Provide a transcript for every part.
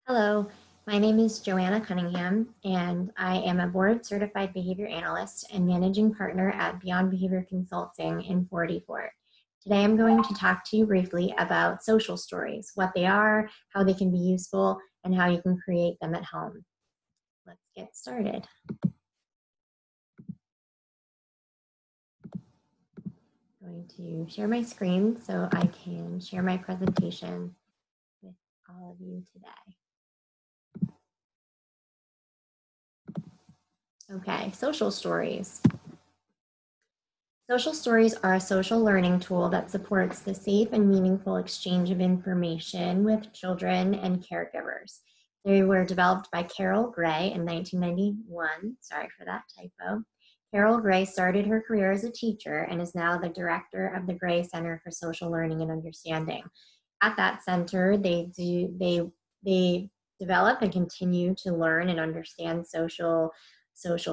Hello, my name is Joanna Cunningham, and I am a board certified behavior analyst and managing partner at Beyond Behavior Consulting in 44. Today I'm going to talk to you briefly about social stories, what they are, how they can be useful, and how you can create them at home. Let's get started. I'm going to share my screen so I can share my presentation with all of you today. Okay, social stories. Social stories are a social learning tool that supports the safe and meaningful exchange of information with children and caregivers. They were developed by Carol Gray in 1991. Sorry for that typo. Carol Gray started her career as a teacher and is now the director of the Gray Center for Social Learning and Understanding. At that center, they develop and continue to learn and understand social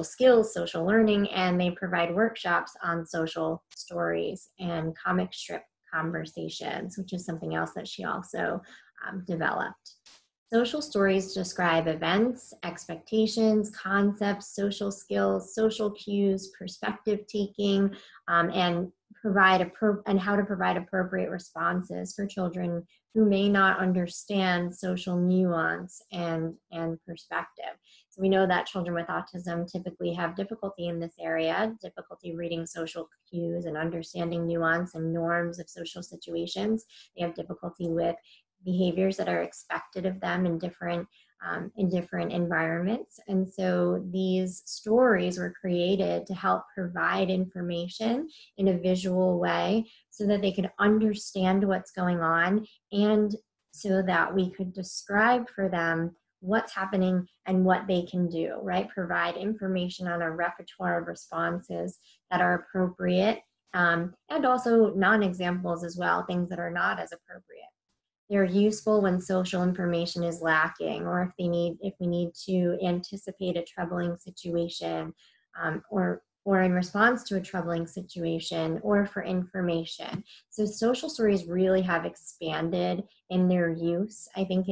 skills, social learning, and they provide workshops on social stories and comic strip conversations, which is something else that she also developed. Social stories describe events, expectations, concepts, social skills, social cues, perspective taking, and how to provide appropriate responses for children who may not understand social nuance and perspective. So we know that children with autism typically have difficulty in this area, difficulty reading social cues and understanding nuance and norms of social situations. They have difficulty with behaviors that are expected of them in different environments. And so these stories were created to help provide information in a visual way so that they could understand what's going on and so that we could describe for them what's happening and what they can do, right? Provide information on a repertoire of responses that are appropriate, and also non-examples as well, things that are not as appropriate. They're useful when social information is lacking, or if we need to anticipate a troubling situation, or in response to a troubling situation, or for information. So social stories really have expanded in their use. I think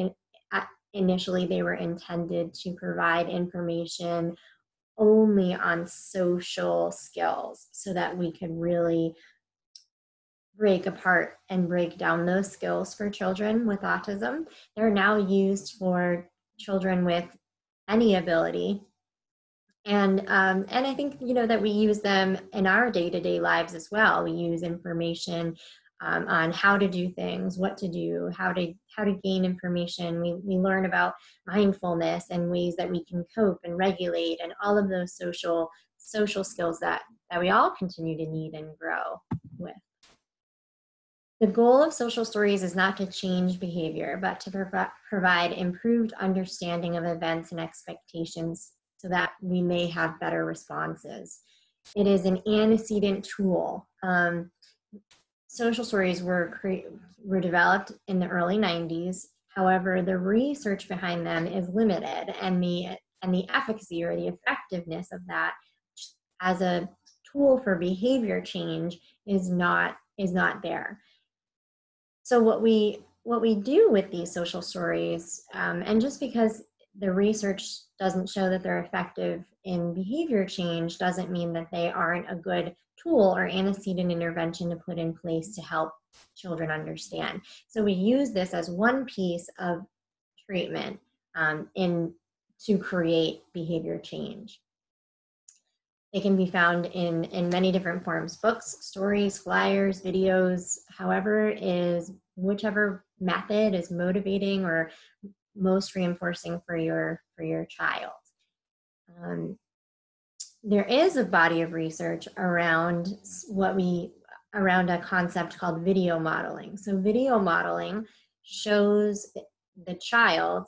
initially they were intended to provide information only on social skills so that we could really break apart and break down those skills for children with autism. They're now used for children with any ability. And I think, that we use them in our day-to-day lives as well. We use information on how to do things, what to do, how to gain information. We learn about mindfulness and ways that we can cope and regulate and all of those social skills that we all continue to need and grow with. The goal of social stories is not to change behavior, but to provide improved understanding of events and expectations so that we may have better responses. It is an antecedent tool. Social stories were developed in the early 90s. However, the research behind them is limited, and the efficacy or the effectiveness of that as a tool for behavior change is not there. So what we do with these social stories, and just because the research doesn't show that they're effective in behavior change doesn't mean that they aren't a good tool or antecedent intervention to put in place to help children understand. So we use this as one piece of treatment to create behavior change. They can be found in many different forms: books, stories, flyers, videos, whichever method is motivating or most reinforcing for your child. There is a body of research around a concept called video modeling. So video modeling shows the child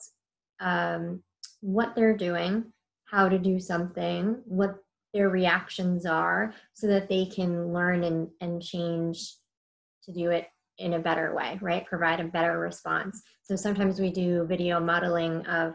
what they're doing, how to do something, what their reactions are, so that they can learn and change to do it in a better way, right? Provide a better response. So sometimes we do video modeling of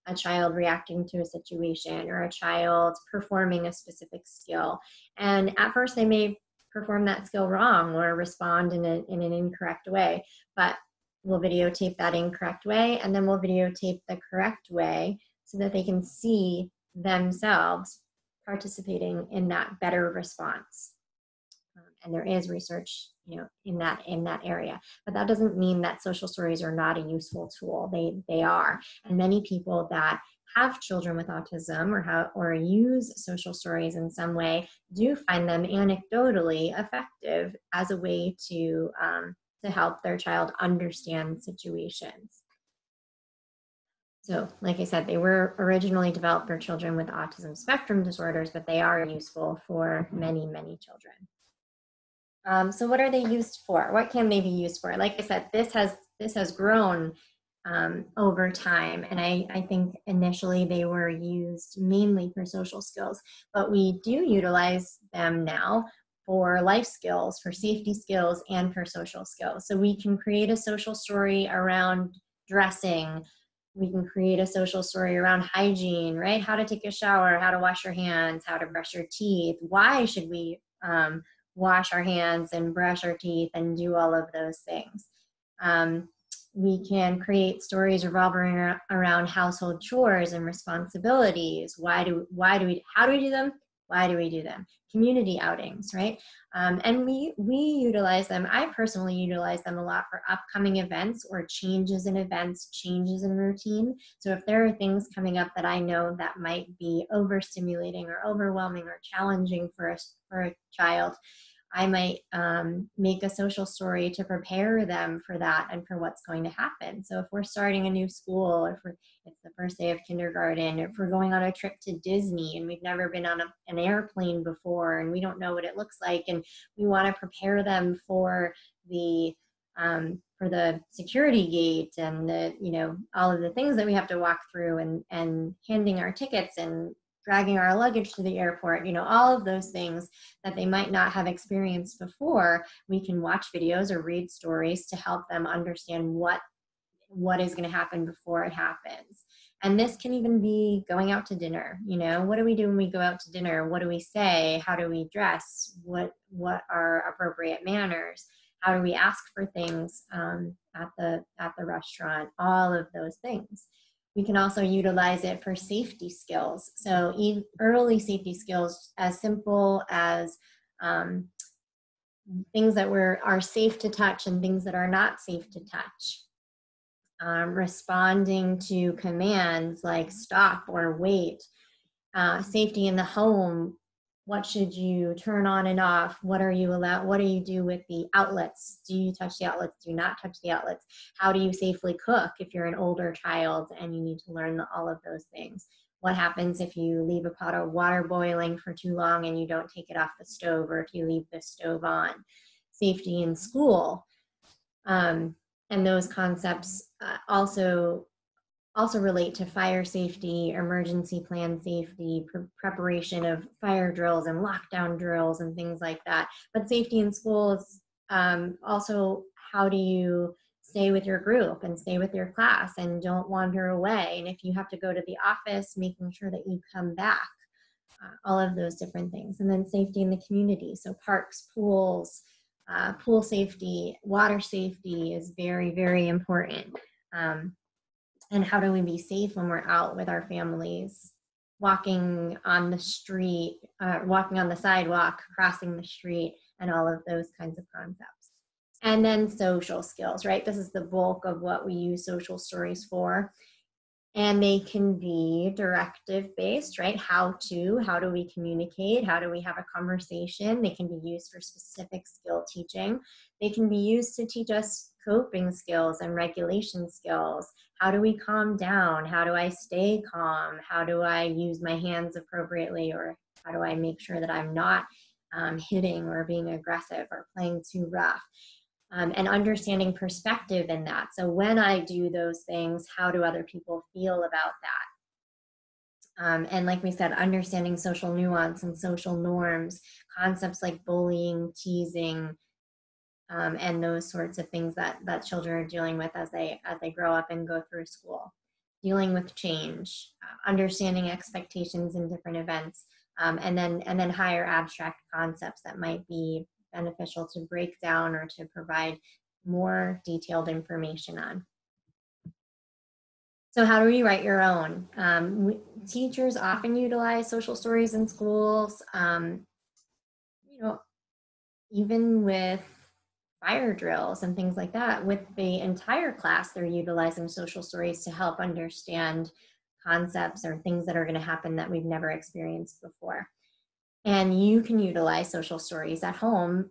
a child reacting to a situation or a child performing a specific skill. And at first they may perform that skill wrong or respond in an incorrect way. But we'll videotape that incorrect way, and then we'll videotape the correct way so that they can see themselves participating in that better response. And there is research, in that area, but that doesn't mean that social stories are not a useful tool. They are, and many people that have children with autism or use social stories in some way do find them anecdotally effective as a way to help their child understand situations. So, like I said, they were originally developed for children with autism spectrum disorders, but they are useful for many, many children. So what are they used for? What can they be used for? Like I said, this has grown over time, and I think initially they were used mainly for social skills, but we do utilize them now for life skills, for safety skills, and for social skills. So we can create a social story around dressing. We can create a social story around hygiene, right? How to take a shower, how to wash your hands, how to brush your teeth. Why should we wash our hands and brush our teeth and do all of those things? We can create stories revolving around household chores and responsibilities. How do we do them? Why do we do them? Community outings, right? And we utilize them. I personally utilize them a lot for upcoming events or changes in events, changes in routine. So if there are things coming up that I know that might be overstimulating or overwhelming or challenging for a child, I might make a social story to prepare them for that and for what's going to happen. So if we're starting a new school, if it's the first day of kindergarten, if we're going on a trip to Disney and we've never been on an airplane before and we don't know what it looks like, and we want to prepare them for the security gate and all of the things that we have to walk through, and handing our tickets and dragging our luggage to the airport, all of those things that they might not have experienced before, we can watch videos or read stories to help them understand what is going to happen before it happens. And this can even be going out to dinner. What do we do when we go out to dinner? What do we say? How do we dress? What are appropriate manners? How do we ask for things at the restaurant? All of those things. We can also utilize it for safety skills. So early safety skills, as simple as things that are safe to touch and things that are not safe to touch. Responding to commands like stop or wait. Safety in the home. What should you turn on and off? What are you allowed? What do you do with the outlets? Do you touch the outlets? Do you not touch the outlets? How do you safely cook if you're an older child and you need to learn all of those things? What happens if you leave a pot of water boiling for too long and you don't take it off the stove, or if you leave the stove on? Safety in school. And those concepts also relate to fire safety, emergency plan safety, preparation of fire drills and lockdown drills and things like that. But safety in school is also, how do you stay with your group and stay with your class and don't wander away? And if you have to go to the office, making sure that you come back. All of those different things. And then safety in the community. So parks, pools, pool safety, water safety is very, very important. And how do we be safe when we're out with our families, walking on the street, walking on the sidewalk, crossing the street, and all of those kinds of concepts. And then social skills, right? This is the bulk of what we use social stories for. And they can be directive based, right? How do we communicate? How do we have a conversation? They can be used for specific skill teaching. They can be used to teach us coping skills and regulation skills. How do we calm down? How do I stay calm? How do I use my hands appropriately? Or how do I make sure that I'm not hitting or being aggressive or playing too rough? And understanding perspective in that. So when I do those things, how do other people feel about that? And like we said, understanding social nuance and social norms, concepts like bullying, teasing, and those sorts of things that children are dealing with as they grow up and go through school. Dealing with change, understanding expectations in different events, and then higher abstract concepts that might be beneficial to break down or to provide more detailed information on. So how do we write your own? Teachers often utilize social stories in schools. You know, even with fire drills and things like that, with the entire class, they're utilizing social stories to help understand concepts or things that are going to happen that we've never experienced before. And you can utilize social stories at home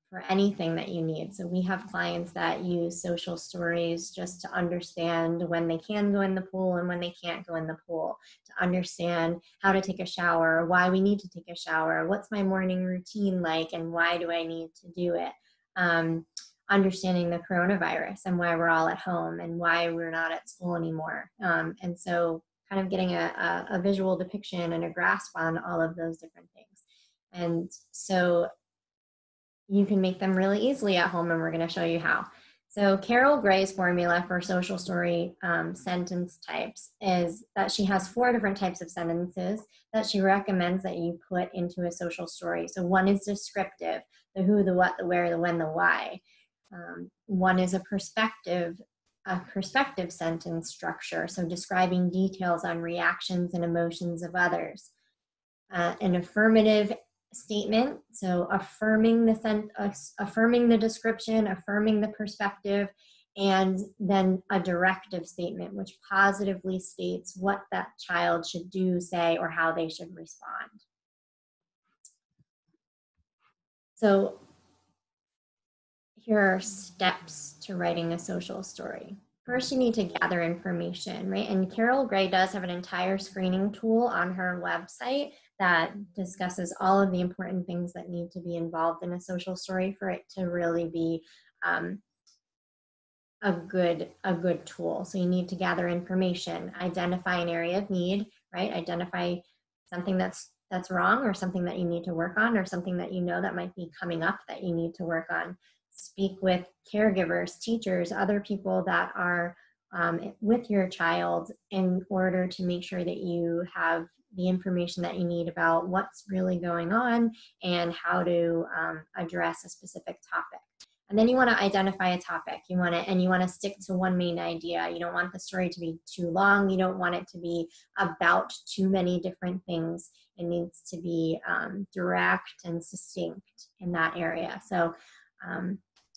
for anything that you need. So we have clients that use social stories just to understand when they can go in the pool and when they can't go in the pool, to understand how to take a shower, why we need to take a shower, what's my morning routine like, and why do I need to do it. Understanding the coronavirus and why we're all at home and why we're not at school anymore. And so kind of getting a visual depiction and a grasp on all of those different things. And so you can make them really easily at home, and we're going to show you how. So Carol Gray's formula for social story sentence types is that she has 4 different types of sentences that she recommends that you put into a social story. So one is descriptive, the who, the what, the where, the when, the why. One is a perspective sentence structure, so describing details on reactions and emotions of others. An affirmative statement, so affirming the description, affirming the perspective, and then a directive statement, which positively states what that child should do, say, or how they should respond. So here are steps to writing a social story. First, you need to gather information, right? And Carol Gray does have an entire screening tool on her website that discusses all of the important things that need to be involved in a social story for it to really be a good tool. So you need to gather information, identify an area of need, right? Identify something that's wrong, or something that you need to work on, or something that you know that might be coming up that you need to work on. Speak with caregivers, teachers, other people that are with your child in order to make sure that you have the information that you need about what's really going on and how to address a specific topic. And then you want to identify a topic. You want to stick to one main idea. You don't want the story to be too long. You don't want it to be about too many different things. It needs to be direct and succinct in that area. So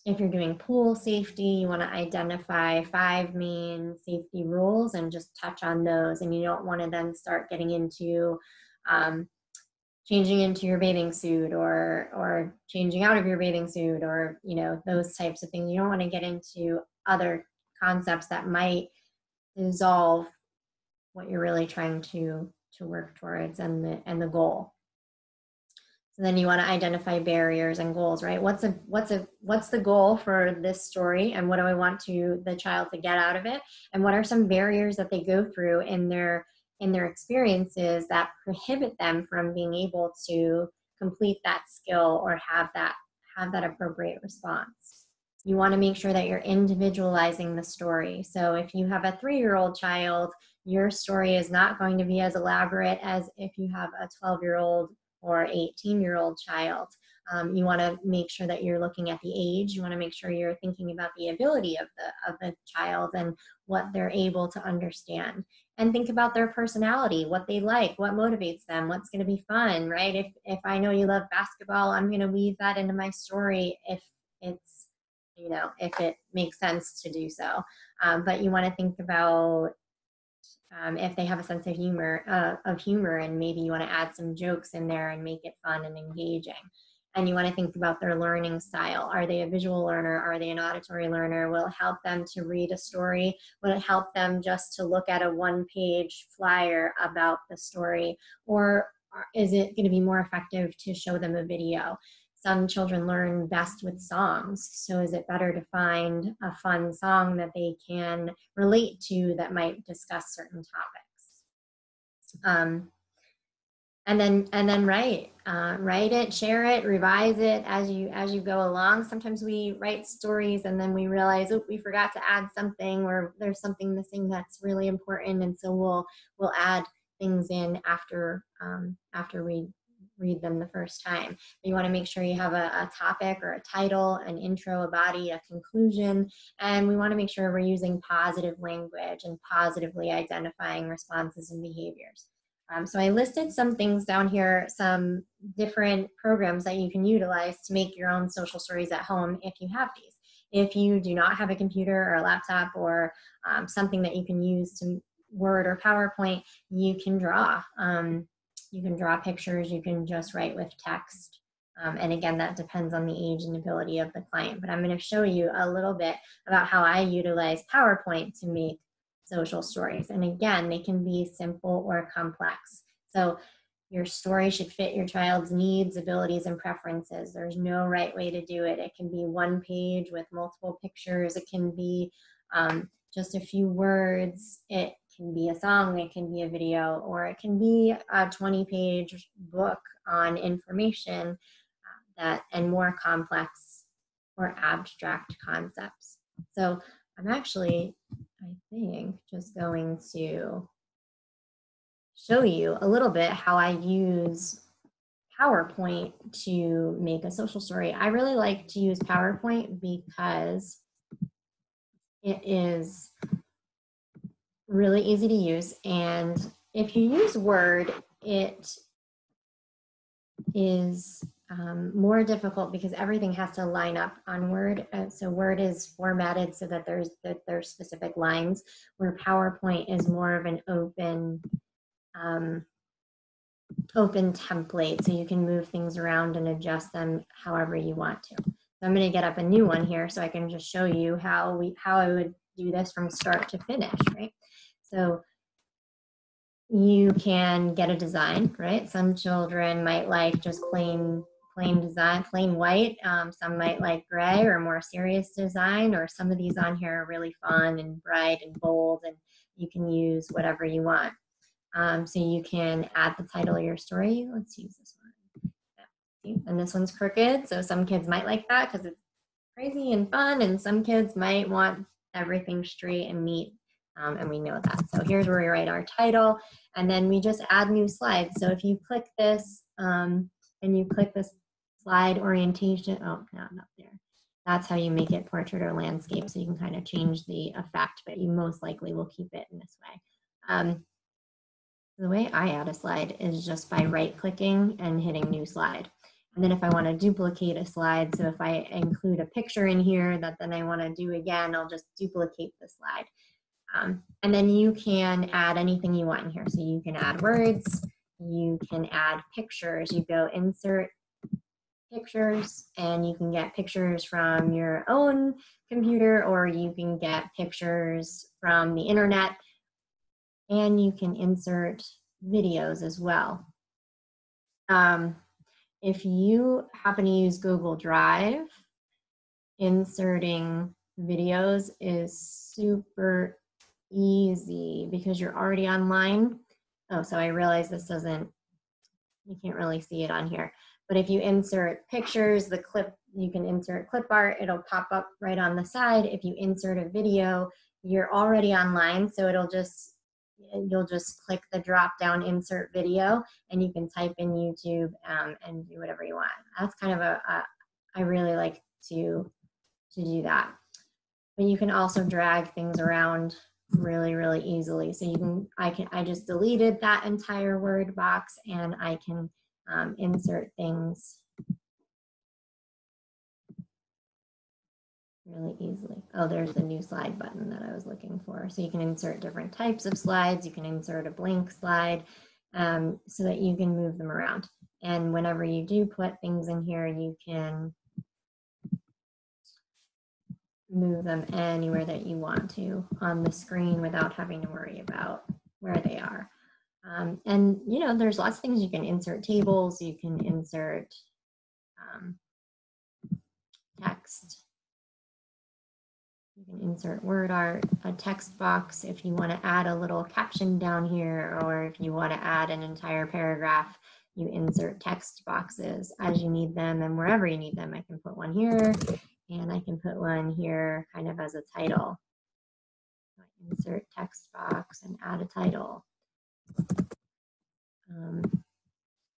if you're doing pool safety, you want to identify 5 main safety rules and just touch on those. And you don't want to then start getting into changing into your bathing suit or changing out of your bathing suit, or those types of things. You don't want to get into other concepts that might dissolve what you're really trying to work towards and the goal. So then you want to identify barriers and goals, right? What's the goal for this story, and what do I want the child to get out of it, and what are some barriers that they go through in their experiences that prohibit them from being able to complete that skill or have that appropriate response. You want to make sure that you're individualizing the story. So if you have a 3-year-old child, your story is not going to be as elaborate as if you have a 12-year-old or 18-year-old child. You want to make sure that you're looking at the age. You want to make sure you're thinking about the ability of the child and what they're able to understand. And think about their personality, what they like, what motivates them, what's going to be fun, right? If I know you love basketball, I'm going to weave that into my story if it's, if it makes sense to do so. But you want to think about if they have a sense of humor, and maybe you want to add some jokes in there and make it fun and engaging. And you want to think about their learning style. Are they a visual learner? Are they an auditory learner? Will it help them to read a story? Will it help them just to look at a 1-page flyer about the story? Or is it going to be more effective to show them a video? Some children learn best with songs. So is it better to find a fun song that they can relate to that might discuss certain topics? And then write it, share it, revise it as you go along. Sometimes we write stories and then we realize, oh, we forgot to add something, or there's something missing that's really important, and so we'll add things in after we read them the first time. You want to make sure you have a topic or a title, an intro, a body, a conclusion, and we want to make sure we're using positive language and positively identifying responses and behaviors. So I listed some things down here, some different programs that you can utilize to make your own social stories at home if you have these. If you do not have a computer or a laptop or something that you can use to Word or PowerPoint, you can draw. You can draw pictures, you can just write with text. And again, that depends on the age and ability of the client. But I'm going to show you a little bit about how I utilize PowerPoint to make social stories. And again, they can be simple or complex. So your story should fit your child's needs, abilities, and preferences. There's no right way to do it. It can be one page with multiple pictures. It can be just a few words. It can be a song, it can be a video, or it can be a 20-page book on information and more complex or abstract concepts. So I'm actually, I think, just going to show you a little bit how I use PowerPoint to make a social story. I really like to use PowerPoint because it is really easy to use, and if you use Word, it is more difficult because everything has to line up on Word. So Word is formatted so that there's specific lines, where PowerPoint is more of an open template, so you can move things around and adjust them however you want to. So I'm going to get up a new one here so I can just show you how I would do this from start to finish, right? So you can get a design, right? Some children might like just plain design, plain white. Some might like gray or more serious design, or some of these on here are really fun and bright and bold, and you can use whatever you want. So you can add the title of your story. Let's use this one. Yeah. And this one's crooked, so some kids might like that because it's crazy and fun, and some kids might want everything straight and neat, and we know that. So here's where we write our title, and then we just add new slides. So if you click this and you click this slide orientation, oh, not up there. That's how you make it portrait or landscape, so you can kind of change the effect, but you most likely will keep it in this way. The way I add a slide is just by right-clicking and hitting new slide. And then if I want to duplicate a slide, so if I include a picture in here that then I want to do again, I'll just duplicate the slide. And then you can add anything you want in here. So you can add words, you can add pictures. You go insert pictures, and you can get pictures from your own computer, or you can get pictures from the internet, and you can insert videos as well. If you happen to use Google Drive, inserting videos is super easy because you're already online. Oh, so I realize this doesn't, you can't really see it on here. But if you insert pictures, the clip, you can insert clip art, it'll pop up right on the side. If you insert a video, you're already online, so you'll just click the drop down insert video, and you can type in YouTube and do whatever you want. That's kind of I really like to do that. But you can also drag things around really, really easily. So I just deleted that entire Word box, and I can insert things really easily. Oh, there's the new slide button that I was looking for. So you can insert different types of slides. You can insert a blank slide so that you can move them around. And whenever you do put things in here, you can move them anywhere that you want to on the screen without having to worry about where they are. And you know, there's lots of things you can insert: tables, you can insert text, you can insert word art, a text box if you want to add a little caption down here, or if you want to add an entire paragraph, you insert text boxes as you need them and wherever you need them. I can put one here, and I can put one here kind of as a title. Insert text box and add a title.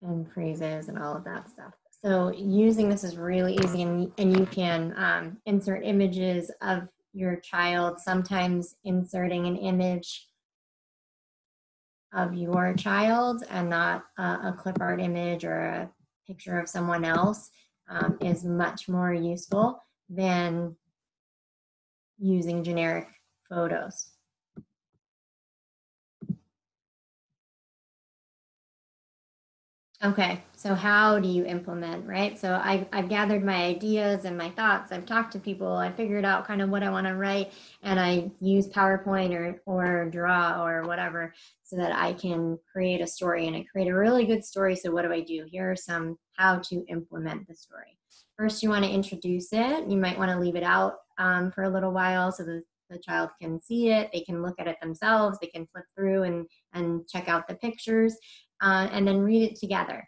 and phrases and all of that stuff. So using this is really easy, and you can insert images of your child, sometimes inserting an image of your child and not a clip art image or a picture of someone else is much more useful than using generic photos. Okay, so how do you implement, right? So I've gathered my ideas and my thoughts. I've talked to people. I figured out kind of what I want to write, and I use PowerPoint or Draw or whatever so that I can create a story, and I create a really good story. So what do I do? Here are some how to implement the story. First, you want to introduce it. You might want to leave it out for a little while so that the child can see it. They can look at it themselves. They can flip through and check out the pictures. And then read it together.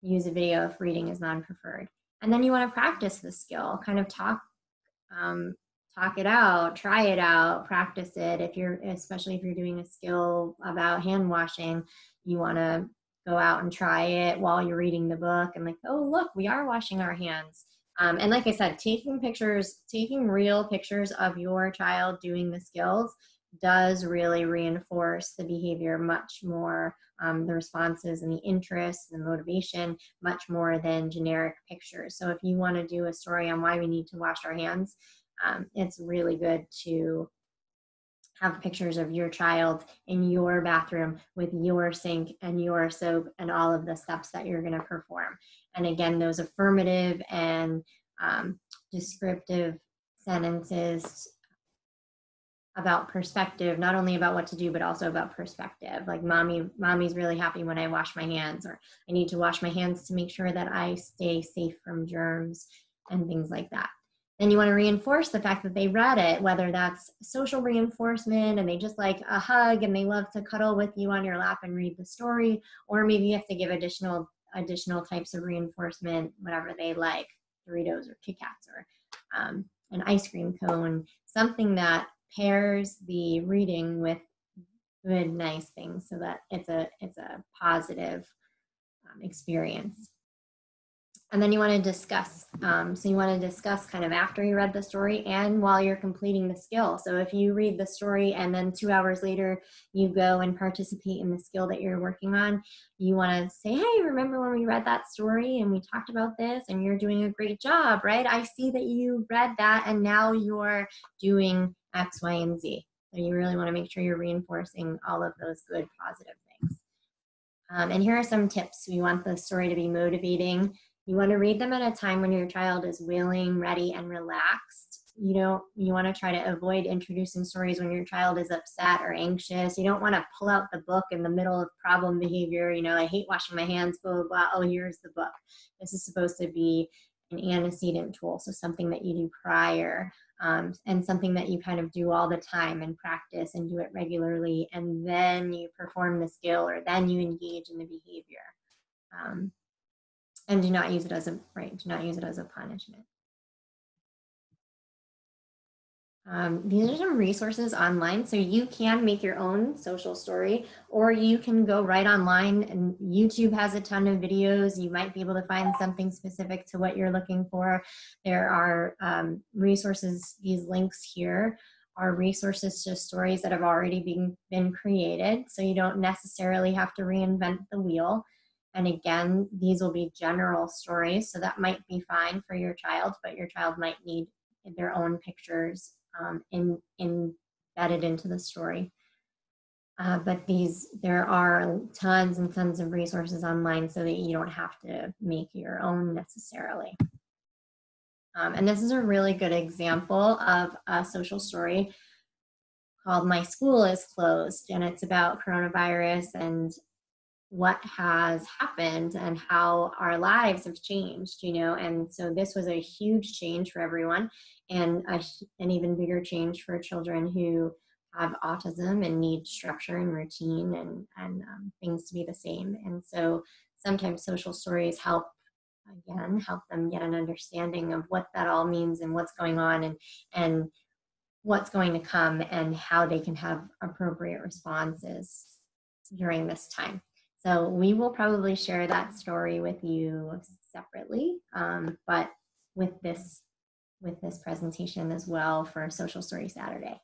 Use a video if reading is non-preferred. And then you want to practice the skill, kind of talk it out, try it out, practice it. Especially if you're doing a skill about hand washing, you want to go out and try it while you're reading the book and like, oh, look, we are washing our hands. And like I said, taking real pictures of your child doing the skills does really reinforce the behavior much more, the responses and the interest and the motivation, much more than generic pictures. So if you want to do a story on why we need to wash our hands, it's really good to have pictures of your child in your bathroom with your sink and your soap and all of the steps that you're going to perform. And again, those affirmative and descriptive sentences about perspective, not only about what to do, but also about perspective. Like mommy's really happy when I wash my hands, or I need to wash my hands to make sure that I stay safe from germs and things like that. Then you want to reinforce the fact that they read it, whether that's social reinforcement and they just like a hug and they love to cuddle with you on your lap and read the story, or maybe you have to give additional types of reinforcement, whatever they like, Doritos or Kit Kats or an ice cream cone, something that pairs the reading with good, nice things so that it's a positive experience. And then you want to discuss. So you want to discuss kind of after you read the story and while you're completing the skill. So if you read the story and then 2 hours later you go and participate in the skill that you're working on, you want to say, hey, remember when we read that story and we talked about this and you're doing a great job, right? I see that you read that and now you're doing X, Y, and Z. So you really want to make sure you're reinforcing all of those good, positive things. And here are some tips. We want the story to be motivating. You want to read them at a time when your child is willing, ready, and relaxed. You want to try to avoid introducing stories when your child is upset or anxious. You don't want to pull out the book in the middle of problem behavior. I hate washing my hands, blah, blah, blah. Oh, here's the book. This is supposed to be an antecedent tool, so something that you do prior, and something that you kind of do all the time and practice and do it regularly, and then you perform the skill or then you engage in the behavior. And do not use it as a punishment. These are some resources online, so you can make your own social story, or you can go right online, and YouTube has a ton of videos. You might be able to find something specific to what you're looking for. There are resources. These links here are resources to stories that have already been created, so you don't necessarily have to reinvent the wheel. And again, these will be general stories, so that might be fine for your child, but your child might need their own pictures embedded into the story. But there are tons and tons of resources online so that you don't have to make your own necessarily. And this is a really good example of a social story called My School is Closed, and it's about coronavirus and what has happened and how our lives have changed, and so this was a huge change for everyone, and an even bigger change for children who have autism and need structure and routine and things to be the same. And so sometimes social stories help them get an understanding of what that all means and what's going on and what's going to come and how they can have appropriate responses during this time. So we will probably share that story with you separately, but with this presentation as well for Social Story Saturday.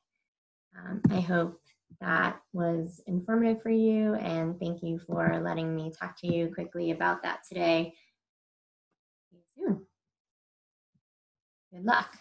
I hope that was informative for you, and thank you for letting me talk to you quickly about that today. See you soon. Good luck.